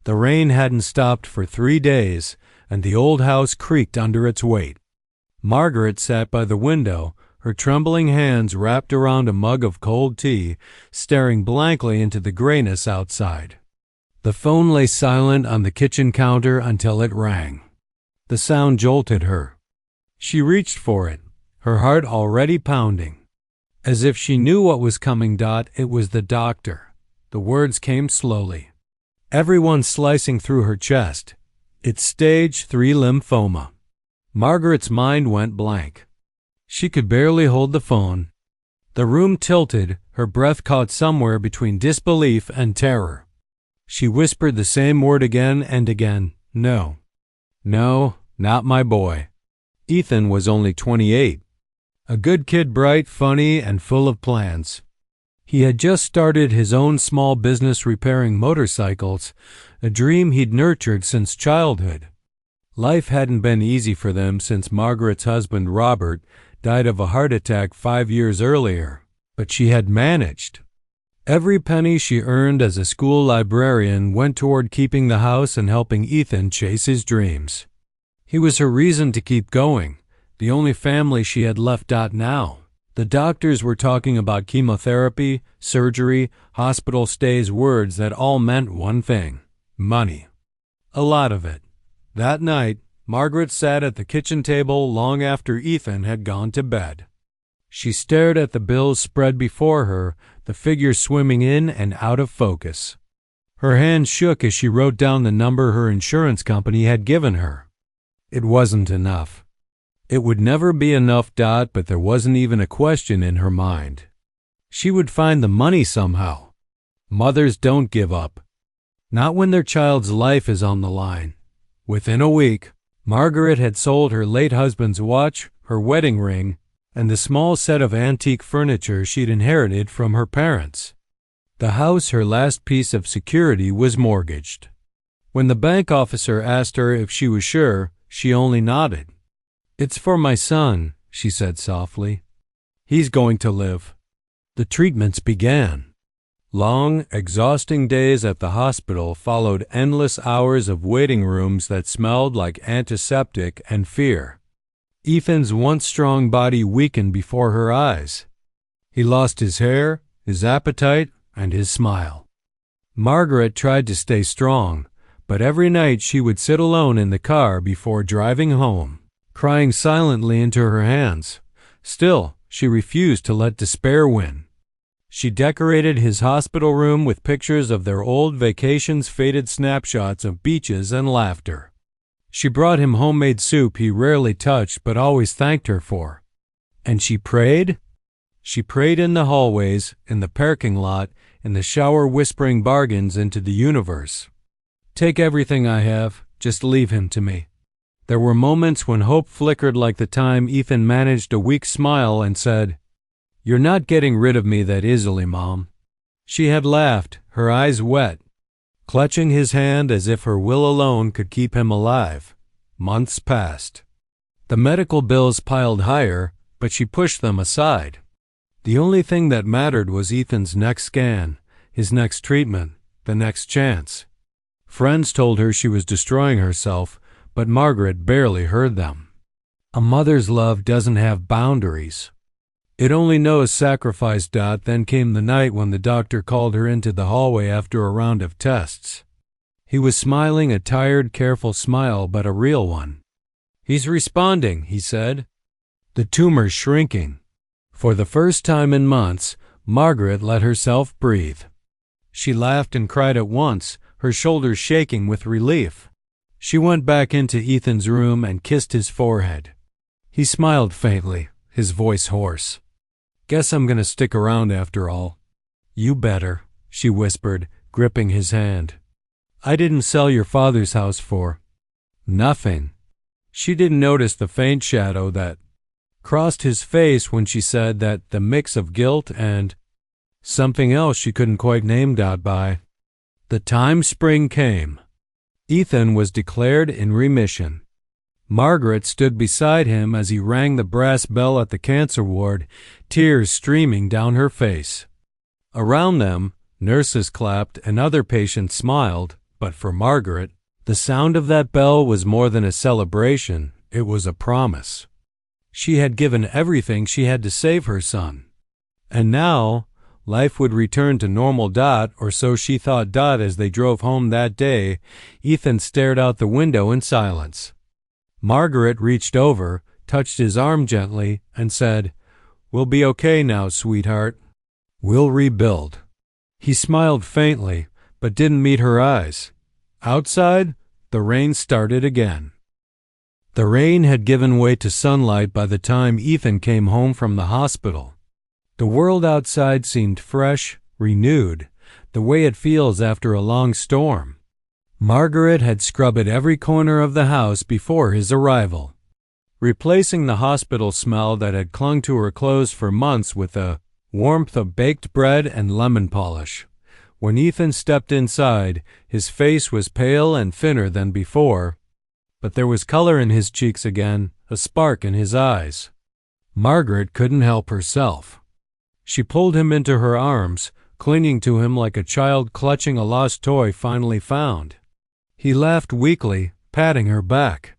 The rain hadn't stopped for 3 days, and the old house creaked under its weight. Margaret sat by the window, her trembling hands wrapped around a mug of cold tea, staring blankly into the grayness outside. The phone lay silent on the kitchen counter until it rang. The sound jolted her. She reached for it, her heart already pounding. As if she knew what was coming, it was the doctor. The words came slowly. Everyone slicing through her chest. It's stage 3 lymphoma. Margaret's mind went blank. She could barely hold the phone. The room tilted, her breath caught somewhere between disbelief and terror. She whispered the same word again and again. No. No, not my boy. Ethan was only 28. A good kid, bright, funny, and full of plans. He had just started his own small business repairing motorcycles, a dream he'd nurtured since childhood. Life hadn't been easy for them since Margaret's husband, Robert, died of a heart attack 5 years earlier, but she had managed. Every penny she earned as a school librarian went toward keeping the house and helping Ethan chase his dreams. He was her reason to keep going, the only family she had left. Now, the doctors were talking about chemotherapy, surgery, hospital stays, words that all meant one thing: money. A lot of it. That night, Margaret sat at the kitchen table long after Ethan had gone to bed. She stared at the bills spread before her, the figures swimming in and out of focus. Her hand shook as she wrote down the number her insurance company had given her. It wasn't enough. It would never be enough, but there wasn't even a question in her mind. She would find the money somehow. Mothers don't give up. Not when their child's life is on the line. Within a week, Margaret had sold her late husband's watch, her wedding ring, and the small set of antique furniture she'd inherited from her parents. The house, her last piece of security, was mortgaged. When the bank officer asked her if she was sure, she only nodded. "It's for my son," she said softly. "He's going to live." The treatments began. Long, exhausting days at the hospital followed endless hours of waiting rooms that smelled like antiseptic and fear. Ethan's once strong body weakened before her eyes. He lost his hair, his appetite, and his smile. Margaret tried to stay strong, but every night she would sit alone in the car before driving home, crying silently into her hands. Still, she refused to let despair win. She decorated his hospital room with pictures of their old vacations, faded snapshots of beaches and laughter. She brought him homemade soup he rarely touched but always thanked her for. And she prayed? She prayed in the hallways, in the parking lot, in the shower, whispering bargains into the universe. "Take everything I have, just leave him to me." There were moments when hope flickered, like the time Ethan managed a weak smile and said, "You're not getting rid of me that easily, Mom." She had laughed, her eyes wet, clutching his hand as if her will alone could keep him alive. Months passed. The medical bills piled higher, but she pushed them aside. The only thing that mattered was Ethan's next scan, his next treatment, the next chance. Friends told her she was destroying herself, but Margaret barely heard them. A mother's love doesn't have boundaries. It only knows sacrifice. Then came the night when the doctor called her into the hallway after a round of tests. He was smiling, a tired, careful smile, but a real one. "He's responding," he said. "The tumor's shrinking." For the first time in months, Margaret let herself breathe. She laughed and cried at once, her shoulders shaking with relief. She went back into Ethan's room and kissed his forehead. He smiled faintly, his voice hoarse. "Guess I'm gonna stick around after all." "You better," she whispered, gripping his hand. "I didn't sell your father's house for nothing." She didn't notice the faint shadow that crossed his face when she said that, the mix of guilt and something else she couldn't quite name. By the time spring came, Ethan was declared in remission. Margaret stood beside him as he rang the brass bell at the cancer ward, tears streaming down her face. Around them, nurses clapped and other patients smiled, But for Margaret, the sound of that bell was more than a celebration, it was a promise. She had given everything she had to save her son. And now, life would return to normal. Or so she thought. As they drove home that day, Ethan stared out the window in silence. Margaret reached over, touched his arm gently, and said, "We'll be okay now, sweetheart. We'll rebuild." He smiled faintly, but didn't meet her eyes. Outside, the rain started again. The rain had given way to sunlight by the time Ethan came home from the hospital. The world outside seemed fresh, renewed, the way it feels after a long storm. Margaret had scrubbed every corner of the house before his arrival, replacing the hospital smell that had clung to her clothes for months with the warmth of baked bread and lemon polish. When Ethan stepped inside, his face was pale and thinner than before, but there was color in his cheeks again, a spark in his eyes. Margaret couldn't help herself. She pulled him into her arms, clinging to him like a child clutching a lost toy finally found. He laughed weakly, patting her back.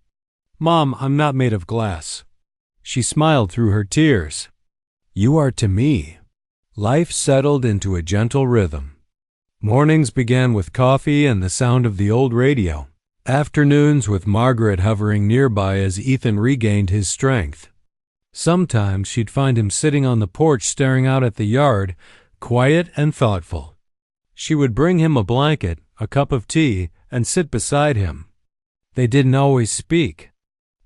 "Mom, I'm not made of glass." She smiled through her tears. "You are to me." Life settled into a gentle rhythm. Mornings began with coffee and the sound of the old radio. Afternoons with Margaret hovering nearby as Ethan regained his strength. Sometimes she'd find him sitting on the porch staring out at the yard, quiet and thoughtful. She would bring him a blanket, a cup of tea, and sit beside him. They didn't always speak.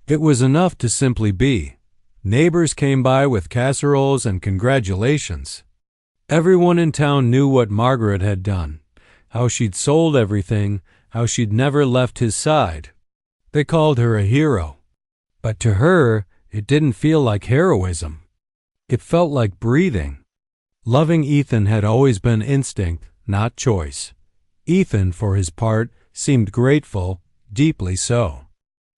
It was enough to simply be. Neighbors came by with casseroles and congratulations. Everyone in town knew what Margaret had done, how she'd sold everything, how she'd never left his side. They called her a hero. But to her, it didn't feel like heroism. It felt like breathing. Loving Ethan had always been instinct, not choice. Ethan, for his part, seemed grateful, deeply so.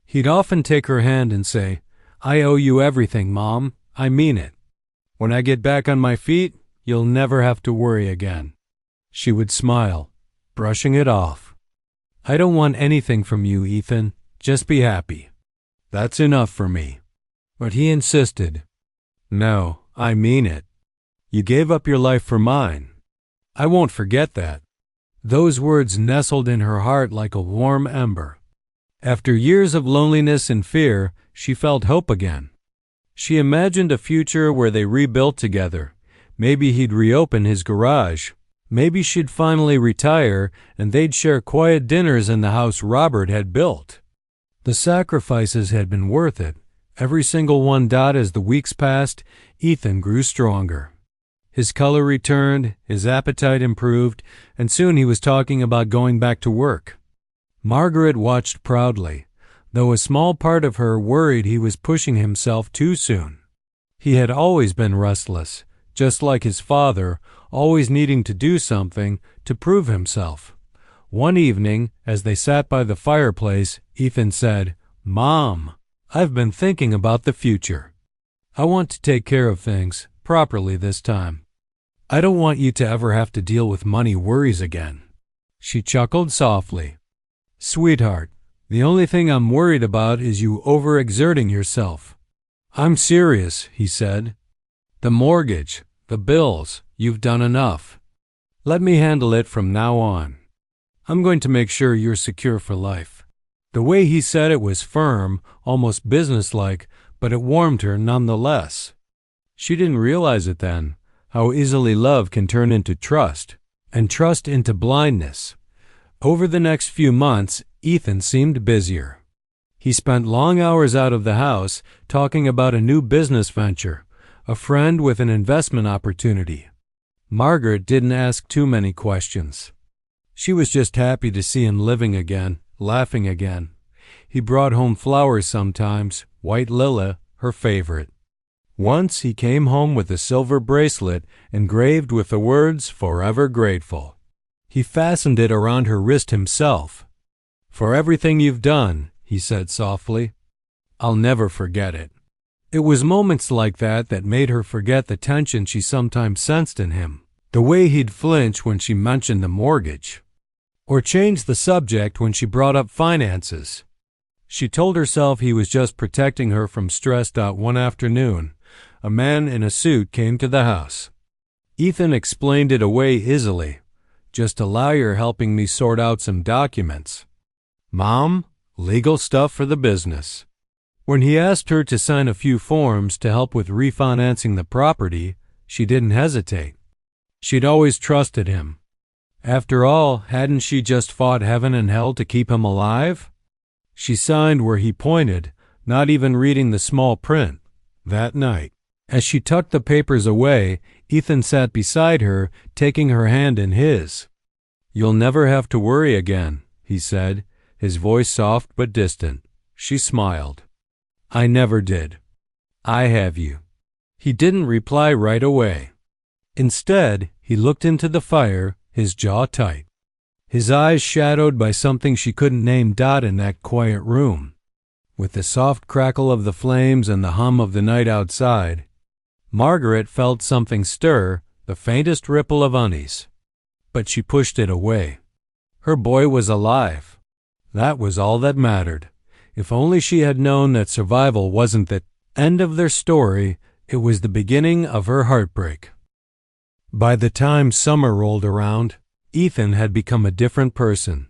He'd often take her hand and say, "I owe you everything, Mom. I mean it. When I get back on my feet, you'll never have to worry again." She would smile, brushing it off. "I don't want anything from you, Ethan. Just be happy. That's enough for me." But he insisted. "No, I mean it. You gave up your life for mine. I won't forget that." Those words nestled in her heart like a warm ember. After years of loneliness and fear, she felt hope again. She imagined a future where they rebuilt together. Maybe he'd reopen his garage. Maybe she'd finally retire and they'd share quiet dinners in the house Robert had built. The sacrifices had been worth it. Every single one. As the weeks passed, Ethan grew stronger. His color returned, his appetite improved, and soon he was talking about going back to work. Margaret watched proudly, though a small part of her worried he was pushing himself too soon. He had always been restless, just like his father, always needing to do something to prove himself. One evening, as they sat by the fireplace, Ethan said, "Mom, I've been thinking about the future. I want to take care of things properly this time. I don't want you to ever have to deal with money worries again." She chuckled softly. "Sweetheart, the only thing I'm worried about is you overexerting yourself." "I'm serious," he said. "The mortgage, the bills, you've done enough. Let me handle it from now on. I'm going to make sure you're secure for life." The way he said it was firm, almost businesslike, but it warmed her nonetheless. She didn't realize it then, how easily love can turn into trust, and trust into blindness. Over the next few months, Ethan seemed busier. He spent long hours out of the house talking about a new business venture, a friend with an investment opportunity. Margaret didn't ask too many questions. She was just happy to see him living again, laughing again. He brought home flowers sometimes, white lily, her favorite. Once he came home with a silver bracelet engraved with the words, "Forever Grateful." He fastened it around her wrist himself. "For everything you've done," he said softly. "I'll never forget it." It was moments like that that made her forget the tension she sometimes sensed in him, the way he'd flinch when she mentioned the mortgage. or change the subject when she brought up finances. She told herself he was just protecting her from stress. One afternoon, a man in a suit came to the house. Ethan explained it away easily. "Just a lawyer helping me sort out some documents. Mom, legal stuff for the business." When he asked her to sign a few forms to help with refinancing the property, she didn't hesitate. She'd always trusted him. After all, hadn't she just fought heaven and hell to keep him alive? She signed where he pointed, not even reading the small print. That night, as she tucked the papers away, Ethan sat beside her, taking her hand in his. "You'll never have to worry again," he said, his voice soft but distant. She smiled. "I never did. I have you." He didn't reply right away. Instead, he looked into the fire, his jaw tight, his eyes shadowed by something she couldn't name. In that quiet room, with the soft crackle of the flames and the hum of the night outside, Margaret felt something stir, the faintest ripple of unease. But she pushed it away. Her boy was alive. That was all that mattered. If only she had known that survival wasn't the end of their story, it was the beginning of her heartbreak. By the time summer rolled around, Ethan had become a different person.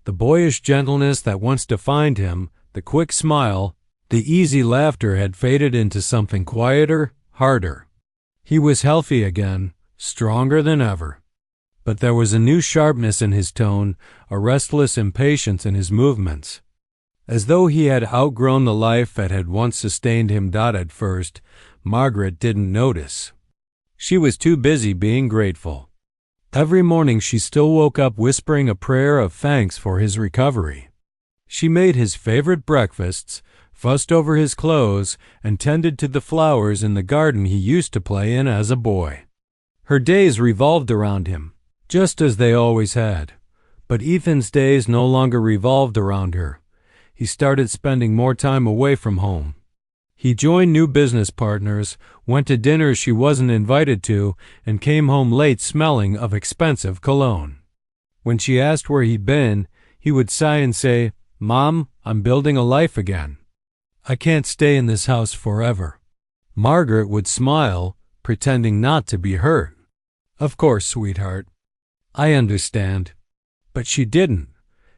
The boyish gentleness that once defined him, the quick smile, the easy laughter had faded into something quieter, harder. He was healthy again, stronger than ever. But there was a new sharpness in his tone, a restless impatience in his movements. As though he had outgrown the life that had once sustained him. At first, Margaret didn't notice. She was too busy being grateful. Every morning she still woke up whispering a prayer of thanks for his recovery. She made his favorite breakfasts, fussed over his clothes, and tended to the flowers in the garden he used to play in as a boy. Her days revolved around him, just as they always had. But Ethan's days no longer revolved around her. He started spending more time away from home. He joined new business partners, went to dinners she wasn't invited to, and came home late smelling of expensive cologne. When she asked where he'd been, he would sigh and say, "Mom, I'm building a life again. I can't stay in this house forever." Margaret would smile, pretending not to be hurt. "Of course, sweetheart. I understand." But she didn't.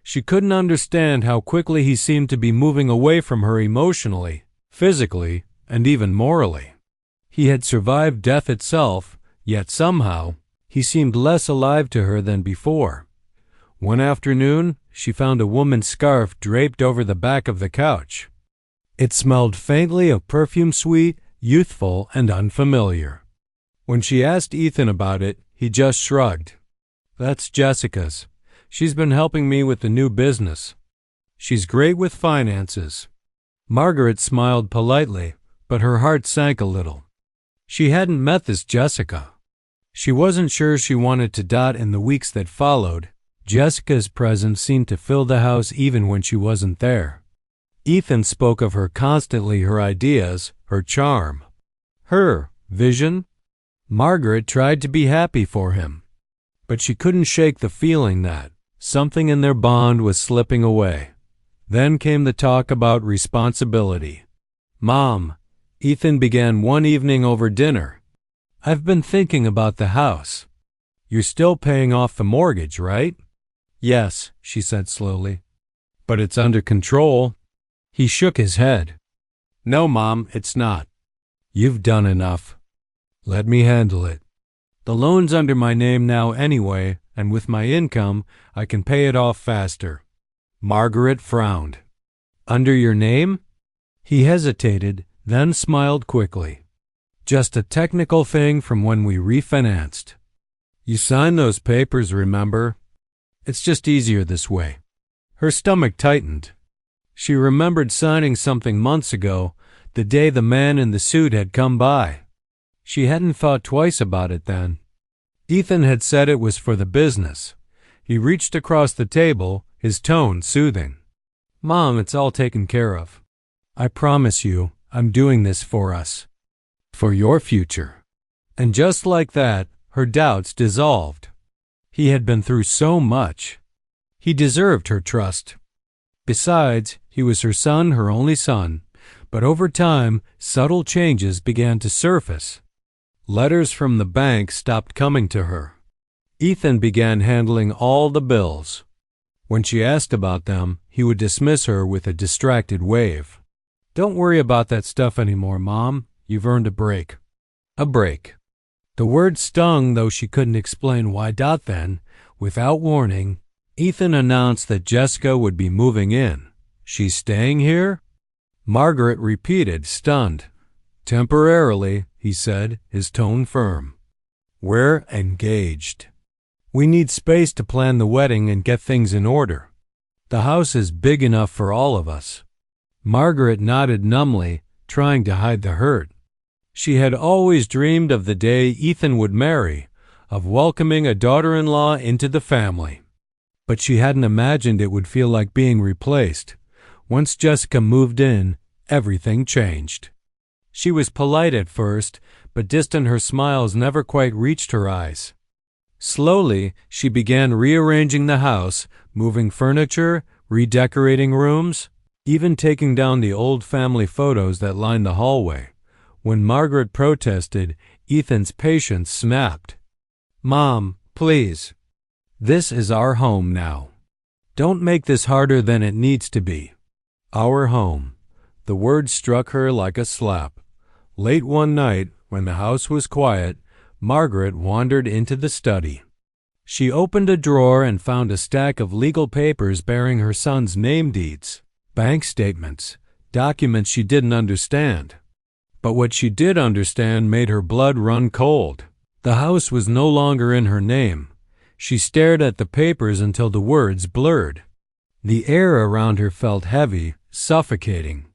She couldn't understand how quickly he seemed to be moving away from her emotionally, physically, and even morally. He had survived death itself, yet somehow he seemed less alive to her than before. One afternoon, she found a woman's scarf draped over the back of the couch. It smelled faintly of perfume, sweet, youthful, and unfamiliar. When she asked Ethan about it, he just shrugged. "That's Jessica's. She's been helping me with the new business. She's great with finances." Margaret smiled politely, but her heart sank a little. She hadn't met this Jessica. She wasn't sure she wanted to. In the weeks that followed, Jessica's presence seemed to fill the house even when she wasn't there. Ethan spoke of her constantly, her ideas, her charm, her vision. Margaret tried to be happy for him, but she couldn't shake the feeling that something in their bond was slipping away. Then came the talk about responsibility. "Mom," Ethan began one evening over dinner, "I've been thinking about the house. You're still paying off the mortgage, right?" "Yes," she said slowly. "But it's under control." He shook his head. "No, Mom, it's not. You've done enough. Let me handle it. The loan's under my name now anyway, and with my income, I can pay it off faster." Margaret frowned. "Under your name?" He hesitated, then smiled quickly. "Just a technical thing from when we refinanced. You signed those papers, remember? It's just easier this way." Her stomach tightened. She remembered signing something months ago, the day the man in the suit had come by. She hadn't thought twice about it then. Ethan had said it was for the business. He reached across the table, his tone soothing. "Mom, it's all taken care of. I promise you, I'm doing this for us. For your future." And just like that, her doubts dissolved. He had been through so much. He deserved her trust. Besides, he was her son, her only son. But over time, subtle changes began to surface. Letters from the bank stopped coming to her. Ethan began handling all the bills. When she asked about them, he would dismiss her with a distracted wave. "Don't worry about that stuff anymore, Mom. You've earned a break." A break. The word stung, though she couldn't explain why. Then, without warning, Ethan announced that Jessica would be moving in. "She's staying here?" Margaret repeated, stunned. "Temporarily," he said, his tone firm. "We're engaged. We need space to plan the wedding and get things in order. The house is big enough for all of us." Margaret nodded numbly, trying to hide the hurt. She had always dreamed of the day Ethan would marry, of welcoming a daughter-in-law into the family. But she hadn't imagined it would feel like being replaced. Once Jessica moved in, everything changed. She was polite at first, but distant her smiles never quite reached her eyes. Slowly, she began rearranging the house, moving furniture, redecorating rooms, even taking down the old family photos that lined the hallway. When Margaret protested, Ethan's patience snapped. "Mom, please. This is our home now. Don't make this harder than it needs to be." Our home. The word struck her like a slap. Late one night, when the house was quiet, Margaret wandered into the study. She opened a drawer and found a stack of legal papers bearing her son's name deeds, bank statements, documents she didn't understand. But what she did understand made her blood run cold. The house was no longer in her name. She stared at the papers until the words blurred. The air around her felt heavy, suffocating.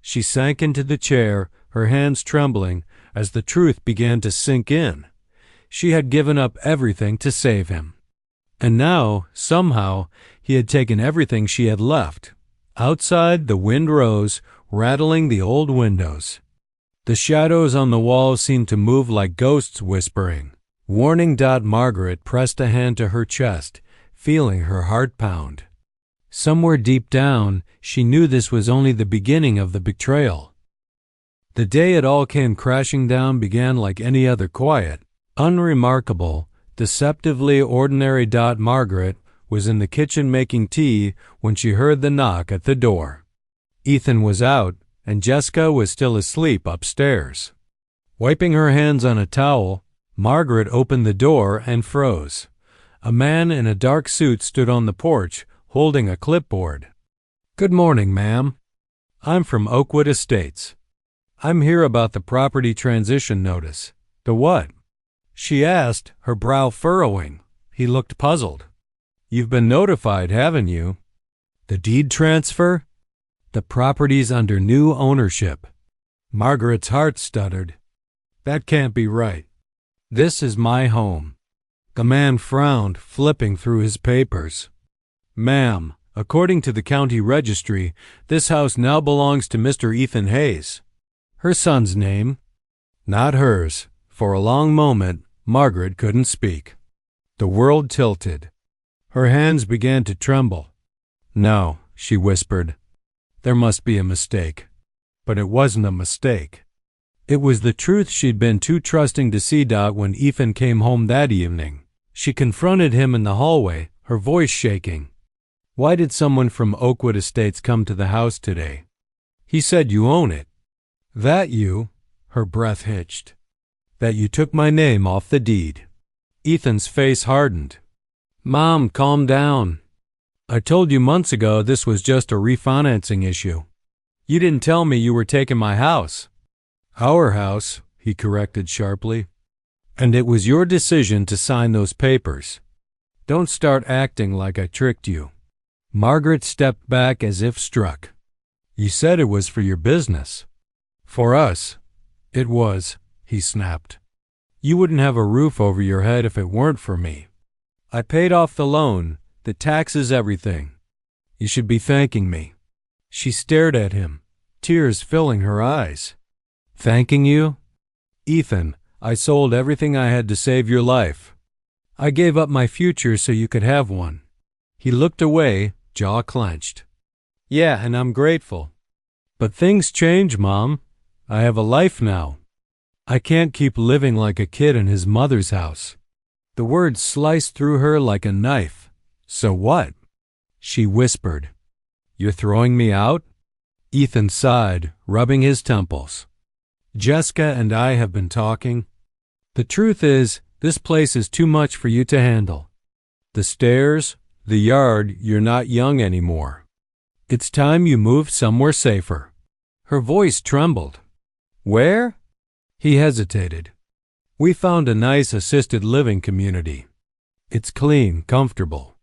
She sank into the chair, her hands trembling, as the truth began to sink in. She had given up everything to save him. And now, somehow, he had taken everything she had left. Outside, the wind rose, rattling the old windows. The shadows on the walls seemed to move like ghosts whispering. Warning. Margaret pressed a hand to her chest, feeling her heart pound. Somewhere deep down, she knew this was only the beginning of the betrayal. The day it all came crashing down began like any other quiet, unremarkable, deceptively ordinary. Margaret was in the kitchen making tea when she heard the knock at the door. Ethan was out, and Jessica was still asleep upstairs. Wiping her hands on a towel, Margaret opened the door and froze. A man in a dark suit stood on the porch, holding a clipboard. "Good morning, ma'am. I'm from Oakwood Estates. I'm here about the property transition notice." "The what?" she asked, her brow furrowing. He looked puzzled. "You've been notified, haven't you?" "The deed transfer?" "The property's under new ownership." Margaret's heart stuttered. "That can't be right. This is my home." The man frowned, flipping through his papers. "Ma'am, according to the county registry, this house now belongs to Mr. Ethan Hayes." "Her son's name?" "Not hers." For a long moment, Margaret couldn't speak. The world tilted. Her hands began to tremble. "No," she whispered. "There must be a mistake." But it wasn't a mistake. It was the truth she'd been too trusting to see. When Ethan came home that evening, she confronted him in the hallway, her voice shaking. "Why did someone from Oakwood Estates come to the house today?" "He said you own it." "That you?" Her breath hitched. "That you took my name off the deed." Ethan's face hardened. "Mom, calm down. I told you months ago this was just a refinancing issue. You didn't tell me you were taking my house." "Our house," he corrected sharply. "And it was your decision to sign those papers. Don't start acting like I tricked you." Margaret stepped back as if struck. "You said it was for your business." "For us, it was," he snapped. "You wouldn't have a roof over your head if it weren't for me. I paid off the loan, the taxes, everything. You should be thanking me." She stared at him, tears filling her eyes. "Thanking you? Ethan, I sold everything I had to save your life. I gave up my future so you could have one." He looked away, jaw clenched. Yeah, and I'm grateful. But things change, Mom. I have a life now. I can't keep living like a kid in his mother's house. The words sliced through her like a knife. So what? She whispered. You're throwing me out? Ethan sighed, rubbing his temples. Jessica and I have been talking. The truth is, this place is too much for you to handle. The stairs, the yard, you're not young anymore. It's time you moved somewhere safer. Her voice trembled. Where? He hesitated. We found a nice assisted living community. It's clean, comfortable.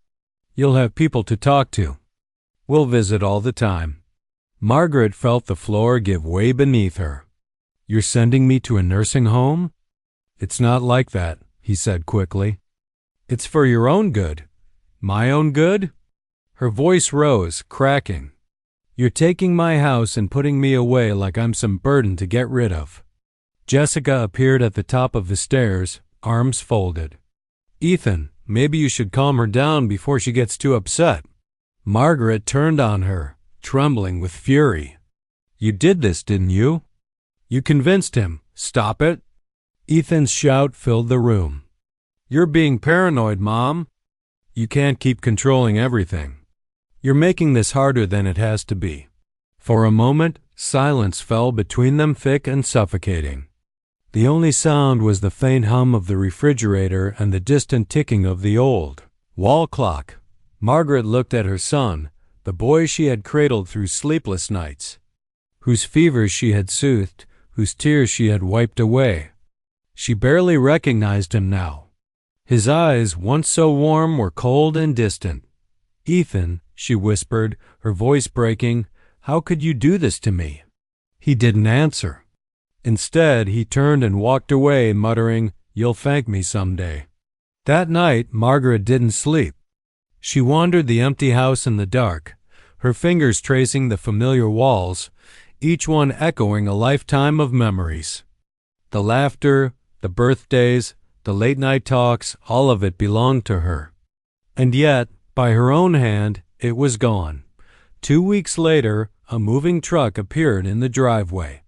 You'll have people to talk to. We'll visit all the time. Margaret felt the floor give way beneath her. You're sending me to a nursing home? It's not like that, he said quickly. It's for your own good. My own good? Her voice rose, cracking. You're taking my house and putting me away like I'm some burden to get rid of. Jessica appeared at the top of the stairs, arms folded. Ethan, maybe you should calm her down before she gets too upset. Margaret turned on her, trembling with fury. You did this, didn't you? You convinced him. Stop it. Ethan's shout filled the room. You're being paranoid, Mom. You can't keep controlling everything. You're making this harder than it has to be. For a moment, silence fell between them, thick and suffocating. The only sound was the faint hum of the refrigerator and the distant ticking of the old wall clock. Margaret looked at her son, the boy she had cradled through sleepless nights, whose fevers she had soothed, whose tears she had wiped away. She barely recognized him now. His eyes, once so warm, were cold and distant. Ethan, she whispered, her voice breaking, how could you do this to me? He didn't answer. Instead, he turned and walked away, muttering, You'll thank me someday. That night, Margaret didn't sleep. She wandered the empty house in the dark, her fingers tracing the familiar walls, each one echoing a lifetime of memories. The laughter, the birthdays, the late-night talks, all of it belonged to her. And yet, by her own hand, it was gone. 2 weeks later, a moving truck appeared in the driveway.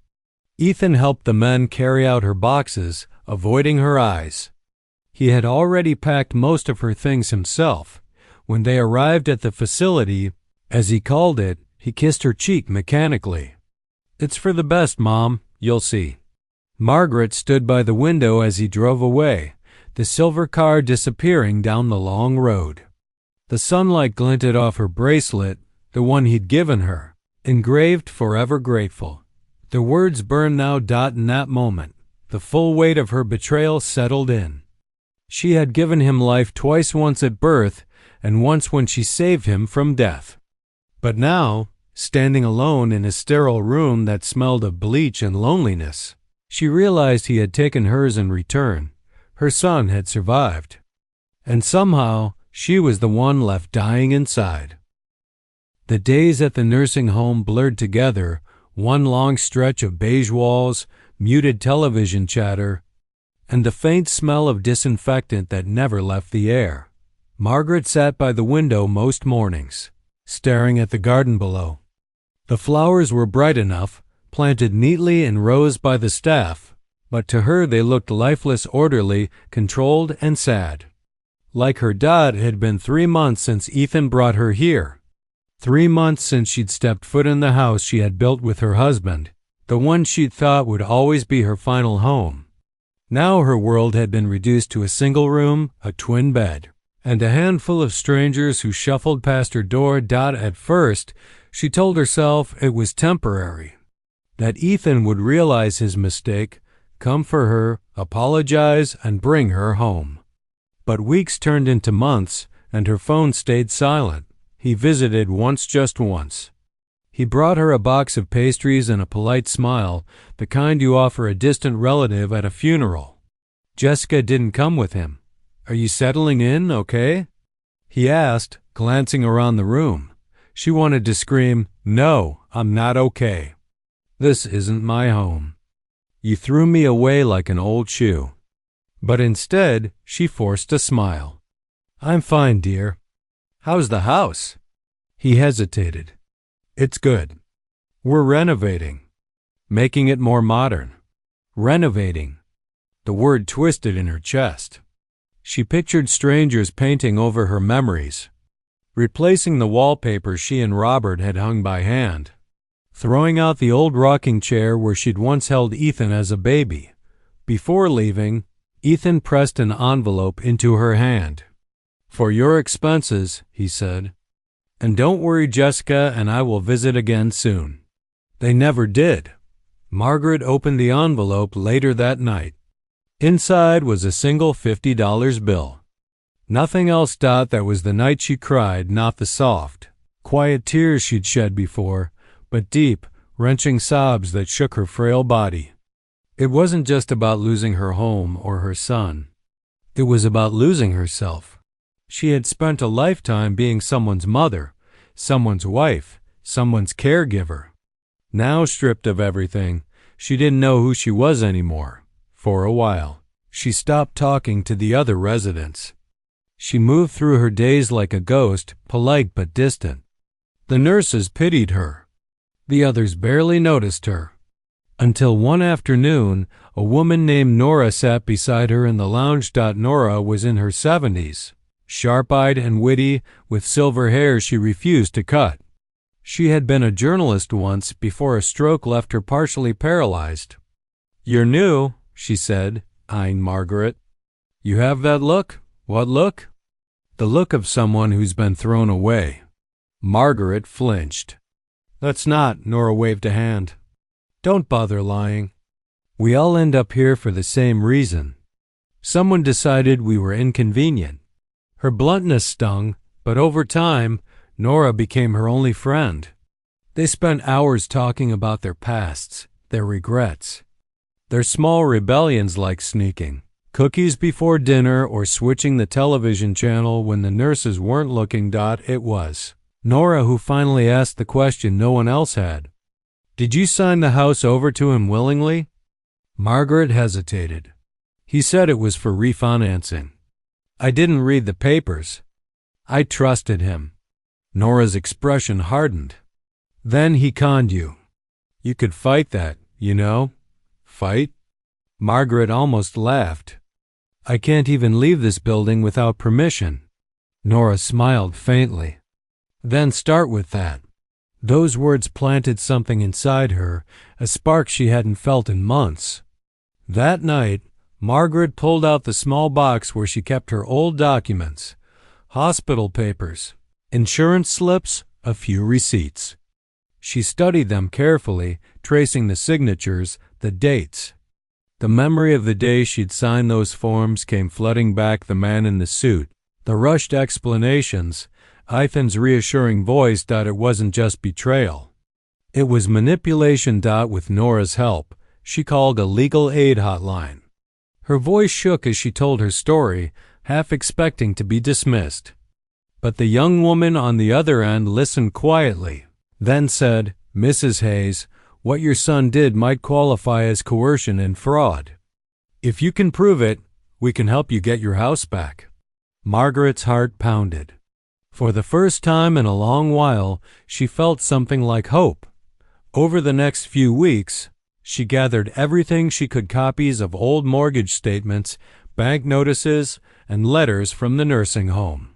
Ethan helped the men carry out her boxes, avoiding her eyes. He had already packed most of her things himself. When they arrived at the facility, as he called it, he kissed her cheek mechanically. It's for the best, Mom. You'll see. Margaret stood by the window as he drove away, the silver car disappearing down the long road. The sunlight glinted off her bracelet, the one he'd given her, engraved forever grateful. The words burned now. In that moment, the full weight of her betrayal settled in. She had given him life twice, once at birth and once when she saved him from death. But now, standing alone in a sterile room that smelled of bleach and loneliness, she realized he had taken hers in return. Her son had survived. And somehow, she was the one left dying inside. The days at the nursing home blurred together, one long stretch of beige walls, muted television chatter, and the faint smell of disinfectant that never left the air. Margaret sat by the window most mornings, staring at the garden below. The flowers were bright enough, planted neatly in rows by the staff, but to her they looked lifeless, orderly, controlled, and sad. Like her dad, it had been 3 months since Ethan brought her here. 3 months since she'd stepped foot in the house she had built with her husband, the one she'd thought would always be her final home. Now her world had been reduced to a single room, a twin bed, and a handful of strangers who shuffled past her door. At first, she told herself it was temporary, that Ethan would realize his mistake, come for her, apologize, and bring her home. But weeks turned into months, and her phone stayed silent. He visited once, just once. He brought her a box of pastries and a polite smile, the kind you offer a distant relative at a funeral. Jessica didn't come with him. Are you settling in, okay? He asked, glancing around the room. She wanted to scream, No, I'm not okay. This isn't my home. You threw me away like an old shoe. But instead, she forced a smile. I'm fine, dear. How's the house? He hesitated. It's good. We're renovating. Making it more modern. Renovating. The word twisted in her chest. She pictured strangers painting over her memories, replacing the wallpaper she and Robert had hung by hand, throwing out the old rocking chair where she'd once held Ethan as a baby. Before leaving, Ethan pressed an envelope into her hand. "For your expenses," he said. "And don't worry, Jessica and I will visit again soon." They never did. Margaret opened the envelope later that night. Inside was a single $50 bill. Nothing else. That was the night she cried, not the soft, quiet tears she'd shed before, but deep, wrenching sobs that shook her frail body. It wasn't just about losing her home or her son. It was about losing herself. She had spent a lifetime being someone's mother, someone's wife, someone's caregiver. Now, stripped of everything, she didn't know who she was anymore. For a while, she stopped talking to the other residents. She moved through her days like a ghost, polite but distant. The nurses pitied her. The others barely noticed her. Until one afternoon, a woman named Nora sat beside her in the lounge. Nora was in her 70s, sharp-eyed and witty, with silver hair she refused to cut. She had been a journalist once before a stroke left her partially paralyzed. "You're new," she said, eyeing Margaret. "You have that look." "What look?" "The look of someone who's been thrown away." Margaret flinched. "That's not," Nora waved a hand. "Don't bother lying. We all end up here for the same reason. Someone decided we were inconvenient." Her bluntness stung, but over time, Nora became her only friend. They spent hours talking about their pasts, their regrets, their small rebellions like sneaking cookies before dinner or switching the television channel when the nurses weren't looking. It was Nora who finally asked the question no one else had. "Did you sign the house over to him willingly?" Margaret hesitated. "He said it was for refinancing. I didn't read the papers. I trusted him." Nora's expression hardened. "Then he conned you. You could fight that, you know." "Fight?" Margaret almost laughed. "I can't even leave this building without permission." Nora smiled faintly. "Then start with that." Those words planted something inside her, a spark she hadn't felt in months. That night, Margaret pulled out the small box where she kept her old documents, hospital papers, insurance slips, a few receipts. She studied them carefully, tracing the signatures, the dates. The memory of the day she'd signed those forms came flooding back. The man in the suit, the rushed explanations, Ethan's reassuring voice. It wasn't just betrayal. It was manipulation. With Nora's help, she called a legal aid hotline. Her voice shook as she told her story, half expecting to be dismissed. But the young woman on the other end listened quietly, then said, "Mrs. Hayes, what your son did might qualify as coercion and fraud. If you can prove it, we can help you get your house back." Margaret's heart pounded. For the first time in a long while, she felt something like hope. Over the next few weeks, she gathered everything she could: copies of old mortgage statements, bank notices, and letters from the nursing home.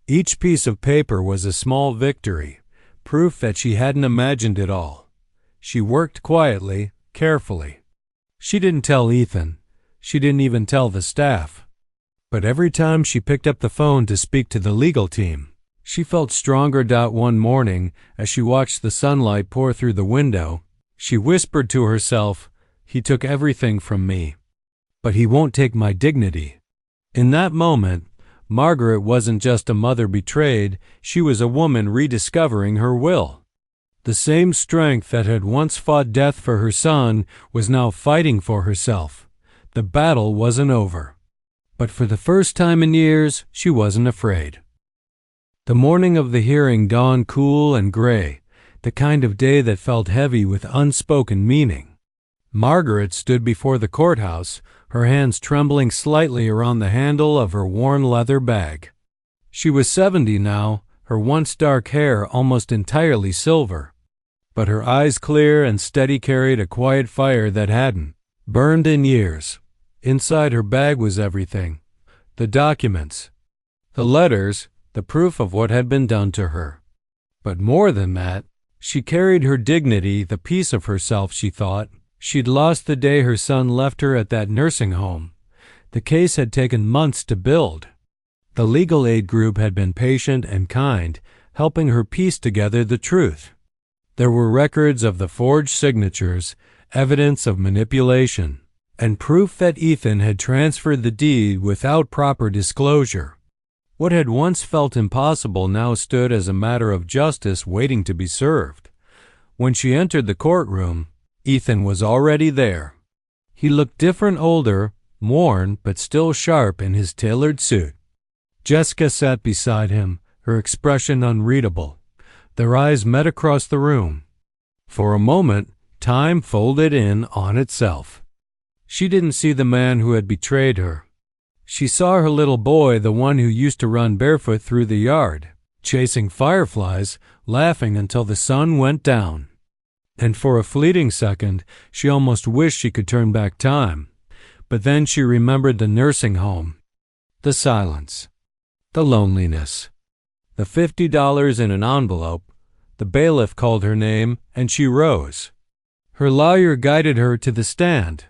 Each piece of paper was a small victory, proof that she hadn't imagined it all. She worked quietly, carefully. She didn't tell Ethan. She didn't even tell the staff. But every time she picked up the phone to speak to the legal team, she felt stronger. One morning, as she watched the sunlight pour through the window, she whispered to herself, "He took everything from me, but he won't take my dignity." In that moment, Margaret wasn't just a mother betrayed, she was a woman rediscovering her will. The same strength that had once fought death for her son was now fighting for herself. The battle wasn't over. But for the first time in years, she wasn't afraid. The morning of the hearing dawned cool and gray, the kind of day that felt heavy with unspoken meaning. Margaret stood before the courthouse, her hands trembling slightly around the handle of her worn leather bag. She was 70 now, her once dark hair almost entirely silver. But her eyes clear and steady carried a quiet fire that hadn't burned in years. Inside her bag was everything. The documents, the letters, the proof of what had been done to her. But more than that, she carried her dignity, the piece of herself she thought she'd lost the day her son left her at that nursing home. The case had taken months to build. The legal aid group had been patient and kind, helping her piece together the truth. There were records of the forged signatures, evidence of manipulation, and proof that Ethan had transferred the deed without proper disclosure. What had once felt impossible now stood as a matter of justice waiting to be served. When she entered the courtroom, Ethan was already there. He looked different, older, worn, but still sharp in his tailored suit. Jessica sat beside him, her expression unreadable. Their eyes met across the room. For a moment, time folded in on itself. She didn't see the man who had betrayed her. She saw her little boy, the one who used to run barefoot through the yard, chasing fireflies, laughing until the sun went down. And for a fleeting second, she almost wished she could turn back time. But then she remembered the nursing home, the silence, the loneliness, the $50 in an envelope. The bailiff called her name, and she rose. Her lawyer guided her to the stand.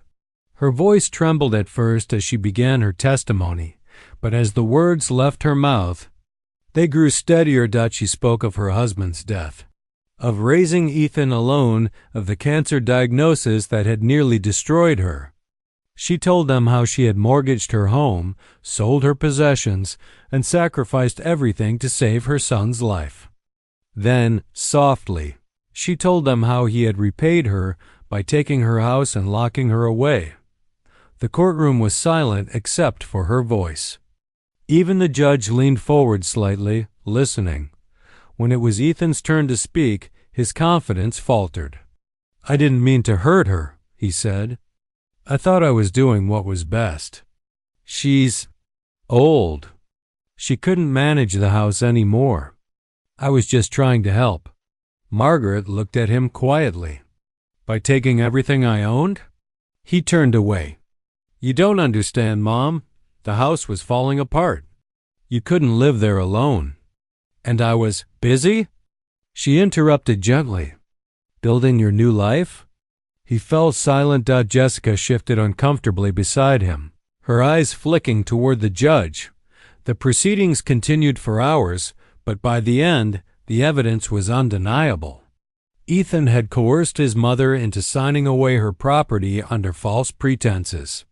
Her voice trembled at first as she began her testimony, but as the words left her mouth, they grew steadier. She spoke of her husband's death, of raising Ethan alone, of the cancer diagnosis that had nearly destroyed her. She told them how she had mortgaged her home, sold her possessions, and sacrificed everything to save her son's life. Then, softly, she told them how he had repaid her by taking her house and locking her away. The courtroom was silent except for her voice. Even the judge leaned forward slightly, listening. When it was Ethan's turn to speak, his confidence faltered. "I didn't mean to hurt her," he said. "I thought I was doing what was best. She's old. She couldn't manage the house anymore. I was just trying to help." Margaret looked at him quietly. "By taking everything I owned?" He turned away. "You don't understand, Mom. The house was falling apart. You couldn't live there alone. And I was busy?" She interrupted gently. "Building your new life?" He fell silent. Jessica shifted uncomfortably beside him, her eyes flicking toward the judge. The proceedings continued for hours, but by the end, the evidence was undeniable. Ethan had coerced his mother into signing away her property under false pretenses.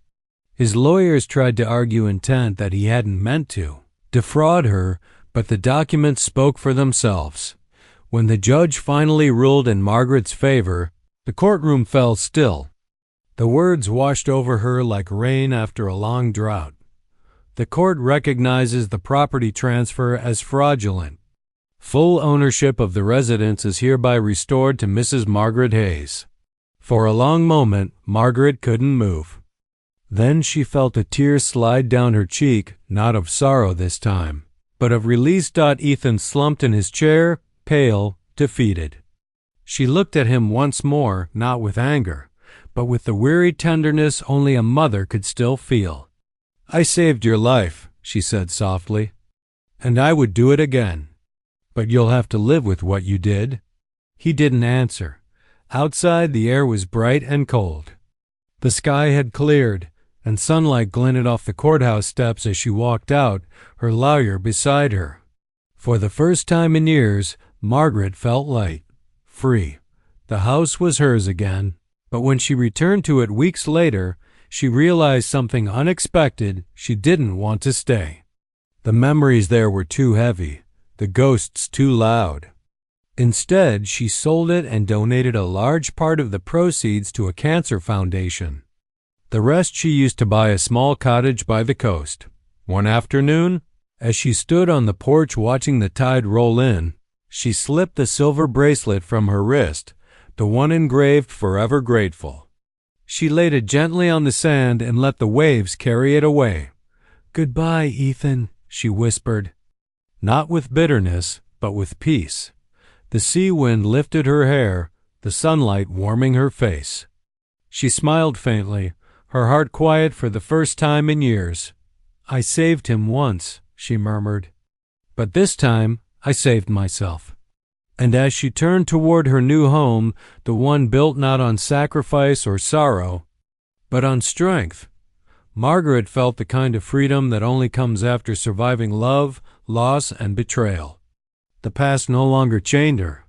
His lawyers tried to argue intent, that he hadn't meant to defraud her, but the documents spoke for themselves. When the judge finally ruled in Margaret's favor, the courtroom fell still. The words washed over her like rain after a long drought. The court recognizes the property transfer as fraudulent. Full ownership of the residence is hereby restored to Mrs. Margaret Hayes. For a long moment, Margaret couldn't move. Then she felt a tear slide down her cheek, not of sorrow this time, but of release. Ethan slumped in his chair, pale, defeated. She looked at him once more, not with anger, but with the weary tenderness only a mother could still feel. "I saved your life," she said softly, "and I would do it again. But you'll have to live with what you did." He didn't answer. Outside, the air was bright and cold. The sky had cleared, and sunlight glinted off the courthouse steps as she walked out, her lawyer beside her. For the first time in years, Margaret felt light, free. The house was hers again, but when she returned to it weeks later, she realized something unexpected. She didn't want to stay. The memories there were too heavy, the ghosts too loud. Instead, she sold it and donated a large part of the proceeds to a cancer foundation. The rest she used to buy a small cottage by the coast. One afternoon, as she stood on the porch watching the tide roll in, she slipped the silver bracelet from her wrist, the one engraved "Forever Grateful." She laid it gently on the sand and let the waves carry it away. "Goodbye, Ethan," she whispered. not with bitterness, but with peace. The sea wind lifted her hair, the sunlight warming her face. She smiled faintly, her heart quiet for the first time in years. "I saved him once," she murmured, "but this time I saved myself." And as she turned toward her new home, the one built not on sacrifice or sorrow, but on strength, Margaret felt the kind of freedom that only comes after surviving love, loss, and betrayal. The past no longer chained her.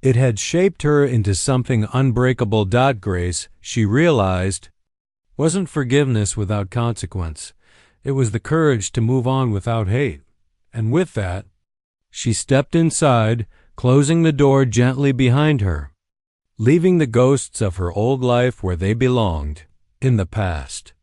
It had shaped her into something unbreakable. Grace, she realized, wasn't forgiveness without consequence. It was the courage to move on without hate. And with that, she stepped inside, closing the door gently behind her, leaving the ghosts of her old life where they belonged, in the past.